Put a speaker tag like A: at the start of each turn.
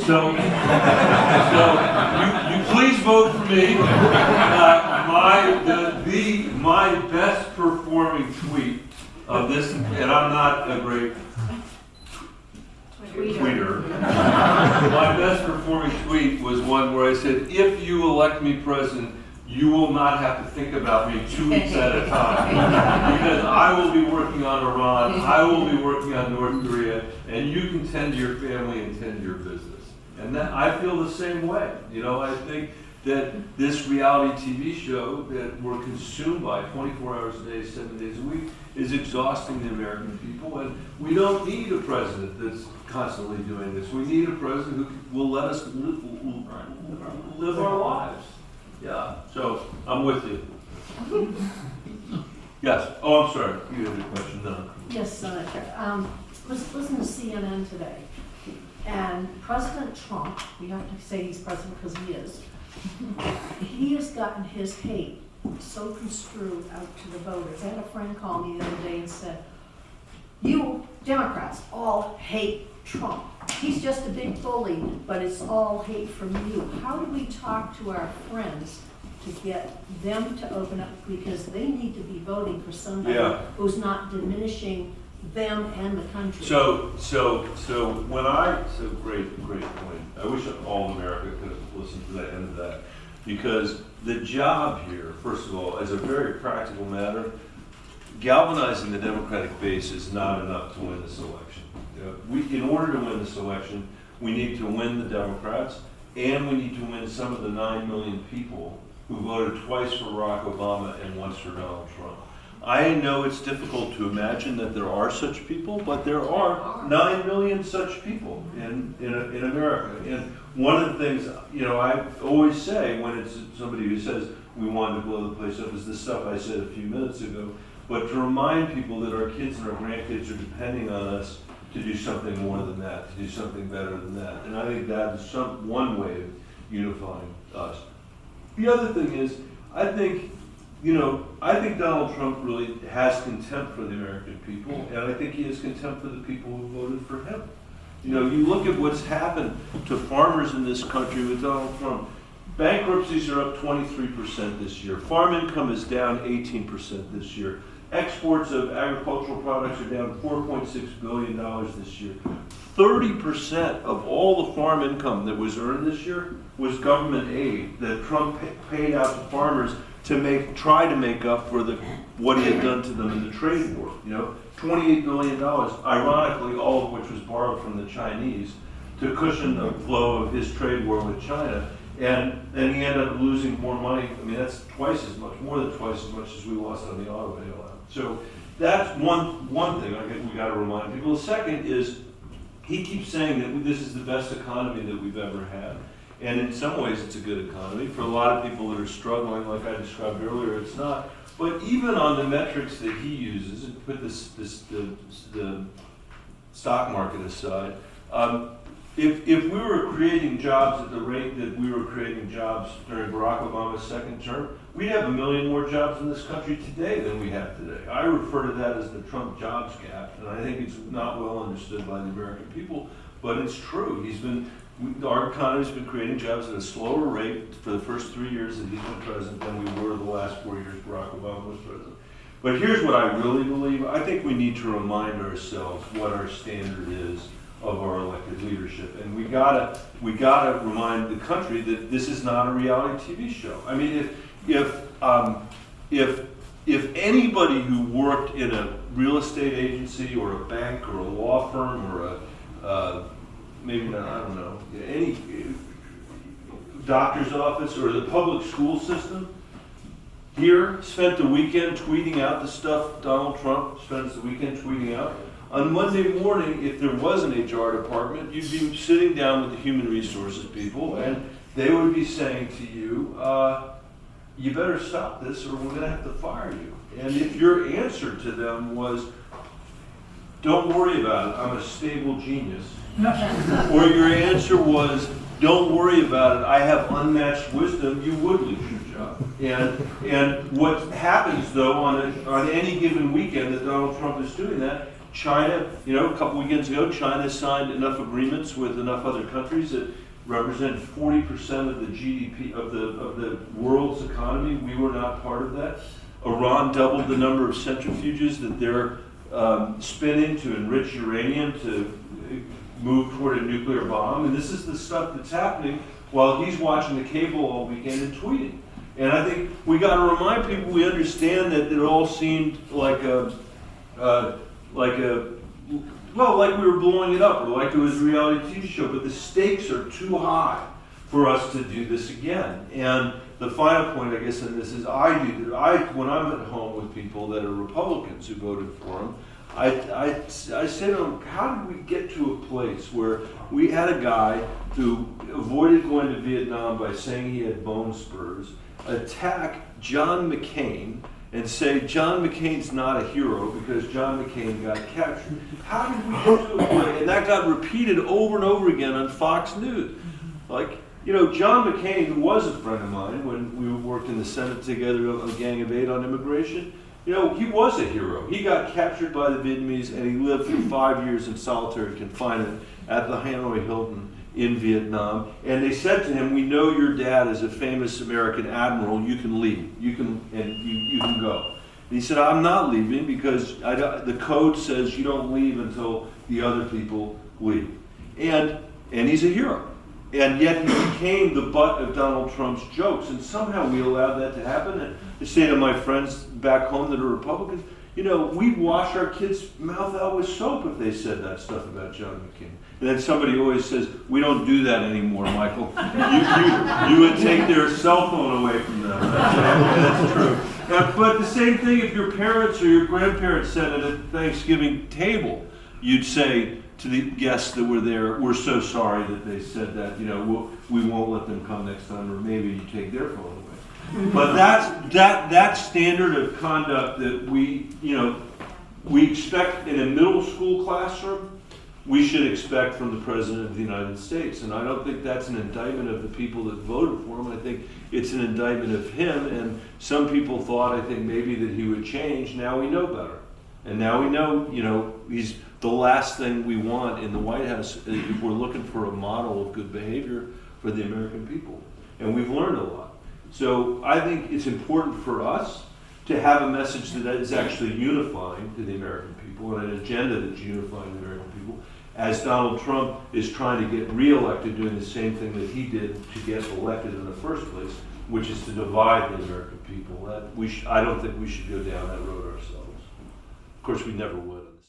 A: So you please vote for me. My best performing tweet of this, and I'm not a great tweeter. My best performing tweet was one where I said, if you elect me president, you will not have to think about me 2 weeks at a time. Because I will be working on Iran, I will be working on North Korea, and you can tend to your family and tend to your business. And that, I feel the same way. You know, I think that this reality TV show that we're consumed by 24 hours a day, 7 days a week, is exhausting the American people. And we don't need a president that's constantly doing this. We need a president who will let us live our lives. Yeah, so I'm with you. Yes. Oh, I'm sorry. You had a question. No.
B: Yes, Senator. Listen to CNN today. And President Trump, we have to say he's president because he is, he has gotten his hate so construed out to the voters. I had a friend call me the other day and said, you Democrats all hate Trump. He's just a big bully, but it's all hate from you. How do we talk to our friends to get them to open up, because they need to be voting for somebody who's not diminishing them and the country?
A: So great point. I wish all of America could have listened to that end of that, because the job here, first of all, as a very practical matter, galvanizing the Democratic base is not enough to win this election. In order to win this election, we need to win the Democrats, and we need to win some of the 9 million people who voted twice for Barack Obama and once for Donald Trump. I know it's difficult to imagine that there are such people, but there are 9 million such people in America. And one of the things, you know, I always say when it's somebody who says we wanted to blow the place up is the stuff I said a few minutes ago, but to remind people that our kids and our grandkids are depending on us to do something more than that, to do something better than that. And I think that is one way of unifying us. The other thing is, I think Donald Trump really has contempt for the American people, and I think he has contempt for the people who voted for him. You know, you look at what's happened to farmers in this country with Donald Trump. Bankruptcies are up 23% this year. Farm income is down 18% this year. Exports of agricultural products are down $4.6 billion this year. 30% of all the farm income that was earned this year was government aid that Trump paid out to farmers to try to make up for what he had done to them in the trade war. You know, $28 billion, ironically, all of which was borrowed from the Chinese to cushion the flow of his trade war with China. And then he ended up losing more money. I mean, that's more than twice as much as we lost on the auto bailout. So that's one thing I think we got to remind people. The second is he keeps saying that this is the best economy that we've ever had. And in some ways, it's a good economy. For a lot of people that are struggling, like I described earlier, it's not. But even on the metrics that he uses, and put the stock market aside, if we were creating jobs at the rate that we were creating jobs during Barack Obama's second term, we'd have 1 million more jobs in this country today than we have today. I refer to that as the Trump jobs gap, and I think it's not well understood by the American people, but it's true. Our economy's been creating jobs at a slower rate for the first 3 years that he's been president than we were the last 4 years Barack Obama was president. But here's what I really believe. I think we need to remind ourselves what our standard is of our elected leadership, and we gotta remind the country that this is not a reality TV show. I mean, if anybody who worked in a real estate agency or a bank or a law firm or maybe not, I don't know, any doctor's office or the public school system here spent the weekend tweeting out the stuff Donald Trump spends the weekend tweeting out, on Monday morning, if there was an HR department, you'd be sitting down with the human resources people, and they would be saying to you, you better stop this or we're going to have to fire you. And if your answer to them was, don't worry about it, I'm a stable genius, or your answer was, don't worry about it, I have unmatched wisdom, you would lose your job. And what happens, though, on any given weekend that Donald Trump is doing that, China, you know, a couple weekends ago, China signed enough agreements with enough other countries that represent 40% of the GDP of the world's economy. We were not part of that. Iran doubled the number of centrifuges that they're spinning to enrich uranium to move toward a nuclear bomb. And this is the stuff that's happening while he's watching the cable all weekend and tweeting. And I think we got to remind people we understand that it all seemed like like we were blowing it up, or like it was a reality TV show, but the stakes are too high for us to do this again. And the final point, I guess, in this is when I'm at home with people that are Republicans who voted for him, I say to them, how did we get to a place where we had a guy who avoided going to Vietnam by saying he had bone spurs, attack John McCain, and say John McCain's not a hero because John McCain got captured? How did we get to a place? And that got repeated over and over again on Fox News. Like, you know, John McCain, who was a friend of mine when we worked in the Senate together, a Gang of Eight on immigration, you know, he was a hero. He got captured by the Vietnamese and he lived for 5 years in solitary confinement at the Hanoi Hilton in Vietnam. And they said to him, we know your dad is a famous American admiral, you can leave, you can go. And he said, I'm not leaving because the code says you don't leave until the other people leave. And he's a hero. And yet he became the butt of Donald Trump's jokes, and somehow we allowed that to happen. And I say to my friends back home that are Republicans, you know, we'd wash our kids' mouth out with soap if they said that stuff about John McCain. And then somebody always says, we don't do that anymore, Michael. You would take their cell phone away from them. That's true. But the same thing if your parents or your grandparents said it at the Thanksgiving table, you'd say to the guests that were there, we're so sorry that they said that, you know, we won't let them come next time, or maybe you take their phone away. But that standard of conduct that we expect in a middle school classroom, we should expect from the President of the United States. And I don't think that's an indictment of the people that voted for him. I think it's an indictment of him. And some people thought, I think, maybe that he would change. Now we know better. And now we know, you know, he's the last thing we want in the White House if we're looking for a model of good behavior for the American people. And we've learned a lot. So I think it's important for us to have a message that is actually unifying to the American people, and an agenda that's unifying the American people, as Donald Trump is trying to get reelected, doing the same thing that he did to get elected in the first place, which is to divide the American people. I don't think we should go down that road ourselves. Of course, we never would.